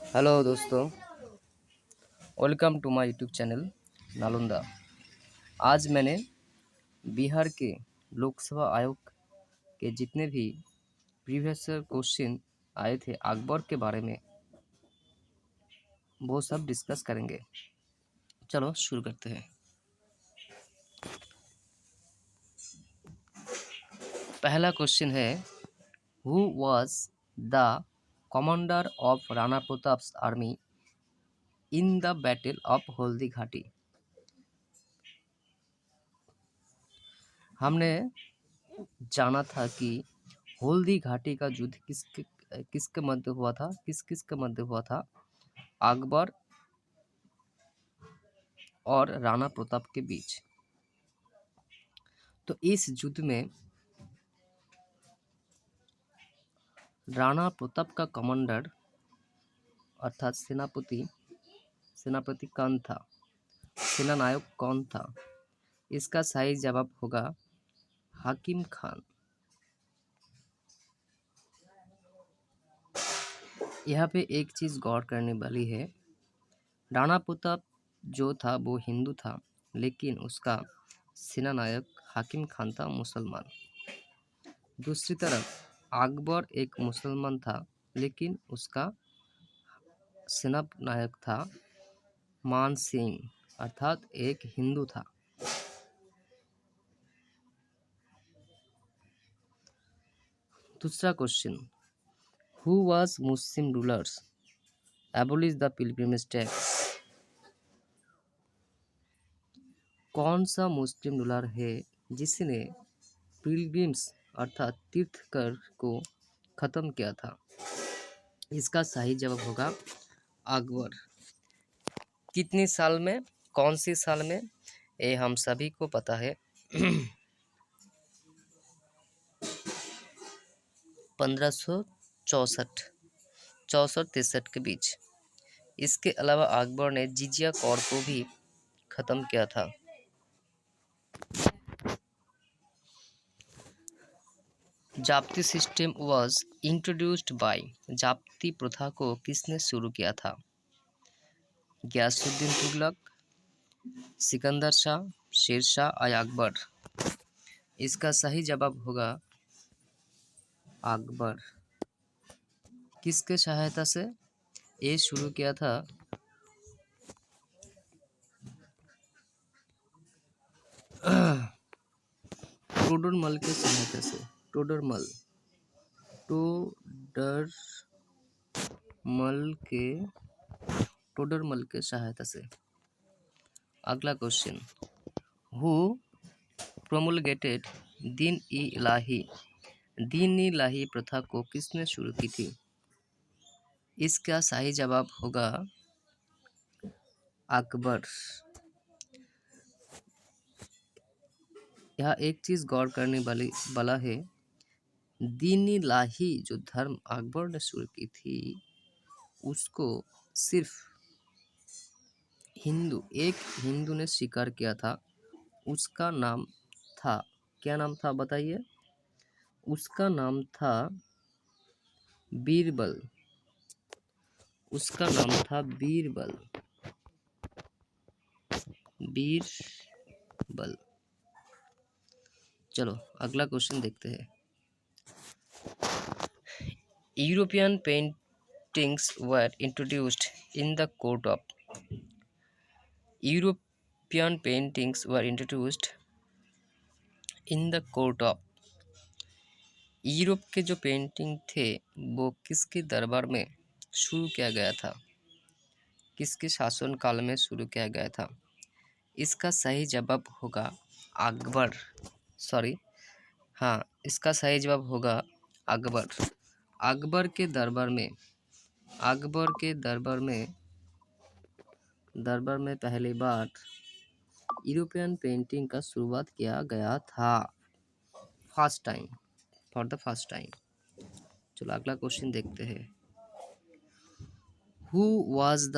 Hello दोस्तों, welcome to my YouTube channel Nalanda. आज मैंने बिहार के लोकसभा आयोग के जितने भी प्रीवियस क्वेश्चन आए थे अकबर के बारे में, वो सब डिस्कस करेंगे। चलो शुरू करते हैं। पहला क्वेश्चन है, who was the commander of Rana Pratap's army in the battle of Haldighati. हमने जाना था कि हल्दी घाटी का युद्ध किसके मध्य हुआ था, किस किस के मध्य हुआ था? अकबर और राणा प्रताप के बीच। तो इस युद्ध में राणा प्रताप का कमांडर अर्थात सेनापति कौन था, सेना नायक कौन था? इसका सही जवाब होगा हाकिम खान। यहाँ पे एक चीज गौर करने वाली है, राणा प्रताप जो था वो हिंदू था, लेकिन उसका सेना नायक हाकिम खान था मुसलमान। दूसरी तरफ अकबर एक मुसलमान था, लेकिन उसका सेना नायक था मान सिंह, अर्थात एक हिंदू था। दूसरा question, who was Muslim rulers abolish the pilgrimage tax. कौन सा मुस्लिम रूलर है जिसने पिलग्रिम्स अर्थात तीर्थकर को खत्म किया था? इसका सही जवाब होगा अकबर। कितने साल में, कौन सी साल में, ये हम सभी को पता है। 1564 के बीच। इसके अलावा अकबर ने जिजिया कर को भी खत्म किया था। जाप्ती सिस्टम वाज इंट्रोड्यूस्ड बाय। जाप्ती प्रथा को किसने शुरू किया था? गयासुद्दीन तुगलक, सिकंदर शाह, शेरशाह या अकबर? इसका सही जवाब होगा अकबर। किसके सहायता से ये शुरू किया था? टोडरमल के सहायता से। टोडरमल के सहायता से। अगला क्वेश्चन, हु प्रोमुलगेटेड दीन इलाही प्रथा को किसने शुरू की थी? इसका सही जवाब होगा अकबर। यह एक चीज गौर करने वाला है, दीन इलाही जो धर्म अकबर ने शुरू की थी उसको सिर्फ एक हिंदू ने स्वीकार किया था। उसका नाम था, क्या नाम था बताइए? उसका नाम था बीरबल। उसका नाम था बीरबल। चलो अगला क्वेश्चन देखते हैं। European paintings were introduced in the court of. European paintings were introduced in the court of. Europe के जो पेंटिंग थे वो किसके दरबार में शुरू किया गया था? किसके शासन काल में शुरू किया गया था? इसका सही जवाब होगा अकबर। इसका सही जवाब होगा अकबर। अकबर के दरबार में पहली बार यूरोपियन पेंटिंग का शुरुआत किया गया था, फॉर द फर्स्ट टाइम। चलो अगला क्वेश्चन देखते हैं। Who was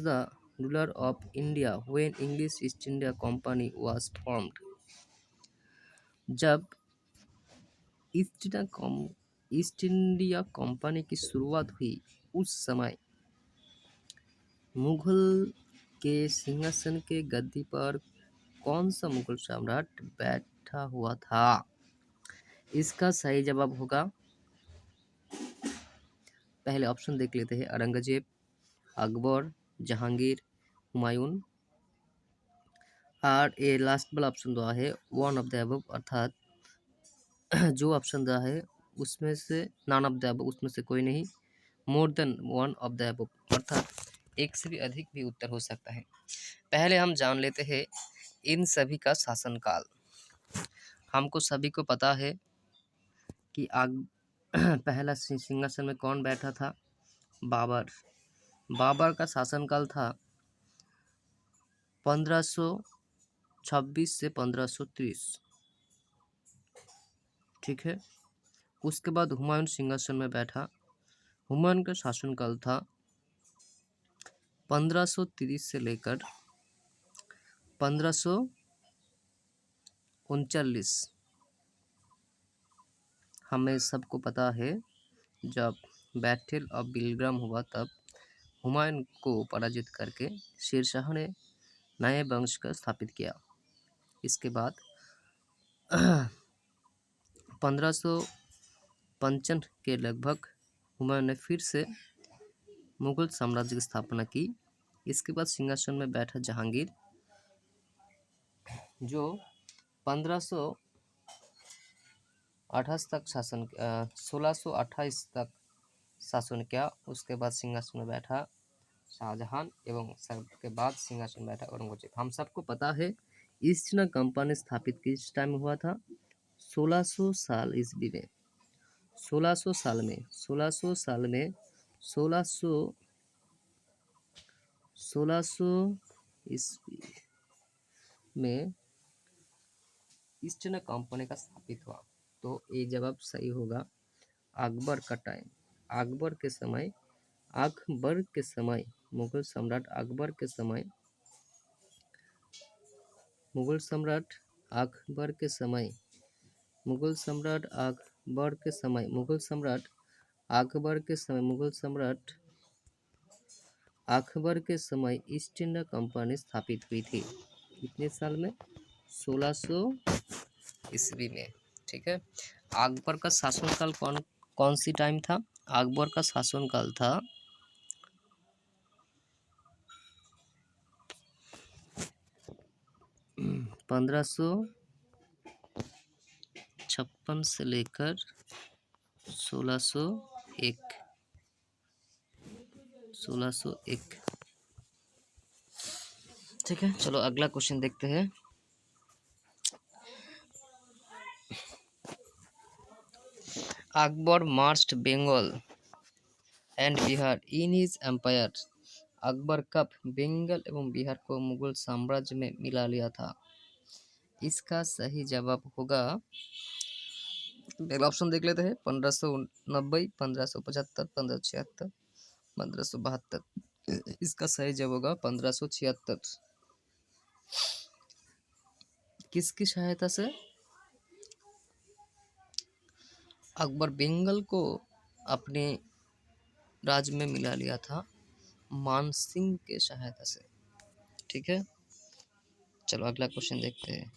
the ruler of India when English east India company was formed. जब ईस्ट इंडिया कंपनी की शुरुआत हुई उस समय मुगल के सिंहासन के गद्दी पर कौन सा मुगल सम्राट बैठा हुआ था? इसका सही जवाब होगा, पहले ऑप्शन देख लेते हैं, औरंगजेब, अकबर, जहांगीर, हुमायूं। और ये लास्ट वाला ऑप्शन दिया है वन ऑफ द अबव, अर्थात जो ऑप्शन दिया है उसमें से नॉन ऑफ द अबव, उसमें से कोई नहीं, more than one of the above, अर्थात एक से भी अधिक भी उत्तर हो सकता है। पहले हम जान लेते हैं इन सभी का शासनकाल। हमको सभी को पता है कि पहला सिंहासन में कौन बैठा था? बाबर। बाबर का शासनकाल था 1526 से 1530, ठीक है। उसके बाद हुमायूं सिंहासन में बैठा। हुमायूं का शासनकाल था 1530 से लेकर 1539। हमें सबको पता है जब बैटल ऑफ बिलग्राम हुआ तब हुमायूं को पराजित करके शेरशाह ने नए वंश का स्थापित किया। इसके बाद 1555 के लगभग हुमायूं ने फिर से मुगल साम्राज्य की स्थापना की। इसके बाद सिंहासन में बैठा जहांगीर, जो 1528 तक 1628 तक शासन किया। उसके बाद सिंहासन में बैठा शाहजहां एवं सबके बाद सिंहासन में बैठा औरंगजेब। हम सबको पता है ईस्ट इंडिया कंपनी स्थापित किस टाइम हुआ था? 1600 साल ईस्वी में। 1600 साल में 1600 ईस्वी में ईस्ट इंडिया कंपनी का स्थापित हुआ। तो ये जवाब सही होगा अकबर का टाइम। अकबर के समय मुगल सम्राट अकबर के समय मुगल सम्राट अकबर के समय मुगल सम्राट अकबर के समय ईस्ट इंडिया कंपनी स्थापित हुई थी। कितने साल में? 1600 ईस्वी में, ठीक है। अकबर का शासनकाल कौन सी टाइम था? अकबर का शासनकाल था 1556 से लेकर 1601, ठीक है। चलो अगला क्वेश्चन देखते हैं। Akbar marched Bengal and Bihar in his empire. Akbar कब बंगाल एवं बिहार को मुगल साम्राज्य में मिला लिया था? इसका सही जवाब होगा, पहला ऑप्शन देख लेते हैं, 1590, 1575, 1576, 1572। इसका सही जवाब होगा 1576। किसकी सहायता से? अकबर बंगाल को अपने राज्य में मिला लिया था मानसिंह के सहायता से, ठीक है। चलो अगला क्वेश्चन देखते हैं।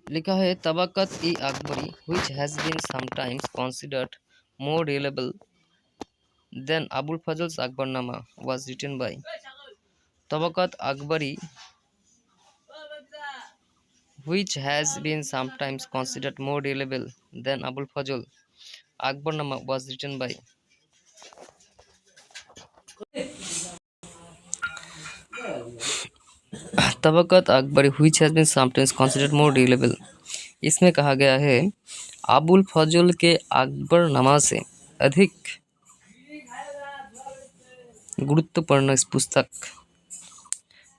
लिखा है तबक़त-ए-अकबरी which has been sometimes considered more reliable than Abul Fazl's Akbarnama was written by। तबक़त-अकबरी which has been sometimes considered more reliable than Abul Fazl Akbarnama was written by। तबक़त-अकबरी which has been sometimes considered more reliable, इसमें कहा गया है अबुल फजल के अकबरनामा से अधिक गुरुत्वपूर्ण इस पुस्तक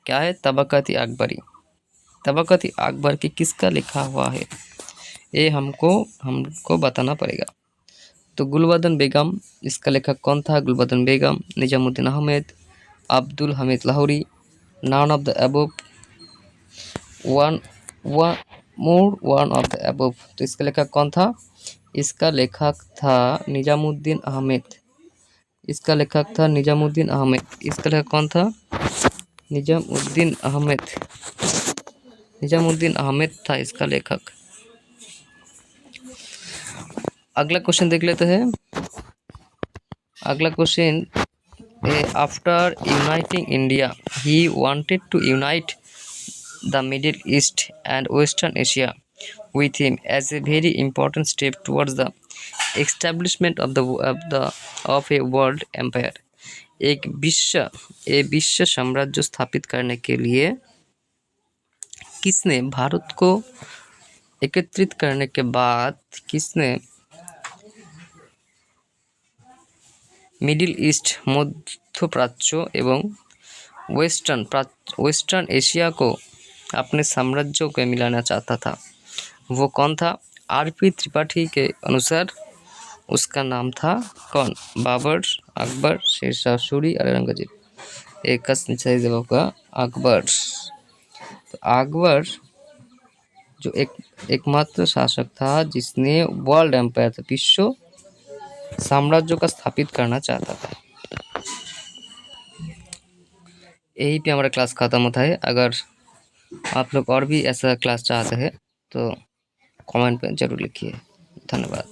क्या है? तबक़त-ए-अकबरी। तबक़त-ए-अकबर की किसका लिखा हुआ है? ये हमको बताना पड़ेगा। तो गुलबदन बेगम, इसका लेखक कौन था? Gulbadan Begum, Nizamuddin Ahmad, Abdul Hamid Lahori, none of the above, one more one of the above. तो इसका लेखक कौन था? इसका लेखक था निजामुद्दीन अहमद। इसका लेखक था निजामुद्दीन अहमद। इसका लेखक कौन था? निजामुद्दीन अहमद। निजामुद्दीन अहमद था इसका लेखक। अगला क्वेश्चन देख लेते हैं। अगला question, after uniting India he wanted to unite the Middle East and Western Asia with him as a very important step towards the establishment of a world empire। एक विश्व साम्राज्य स्थापित करने के लिए किसने भारत को एकत्रित करने के बाद किसने मिडिल ईस्ट मध्य प्राच्य एवं वेस्टर्न एशिया को अपने साम्राज्यों को मिलाना चाहता था? वो कौन था? आरपी त्रिपाठी के अनुसार उसका नाम था कौन? बाबर, अकबर, शेरशाह सूरी, औरंगजेब। एक का सही जवाब होगा अकबर। तो अकबर जो एकमात्र शासक था जिसने वर्ल्ड एम्पायर था, विश्व साम्राज्य का स्थापित करना चाहता था। यही पे हमारा क्लास खत्म होता है। अगर आप लोग और भी ऐसा क्लास चाहते हैं तो कमेंट पे जरूर लिखिए। धन्यवाद।